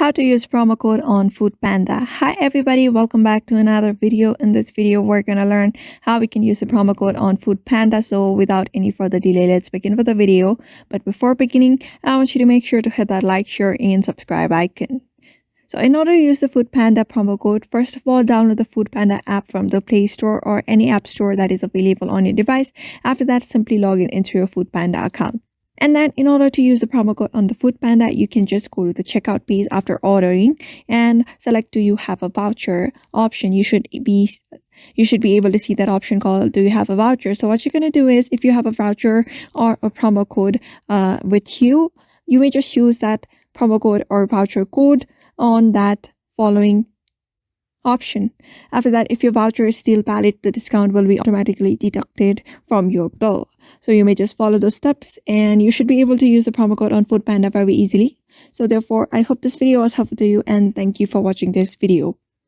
how to use promo code on Food Panda. Hi everybody, welcome back to another video. In this video, we're gonna learn how we can use the promo code on Food Panda. So without any further delay, let's begin with the video. But before beginning, I want you to make sure to hit that like, share, and subscribe icon. So in order to use the Food Panda promo code, first of all, download the Food Panda app from the Play Store or any app store that is available on your device. After that, simply log in into your Food Panda account. And then in order to use the promo code on the Food Panda, you can just go to the checkout page after ordering and select do you have a voucher option. You should be able to see that option called do you have a voucher. So what you're going to do is if you have a voucher or a promo code with you, you may just use that promo code or voucher code on that following option. After that, if your voucher is still valid, the discount will be automatically deducted from your bill. So you may just follow those steps and you should be able to use the promo code on Food Panda very easily. So therefore, I hope this video was helpful to you and thank you for watching this video.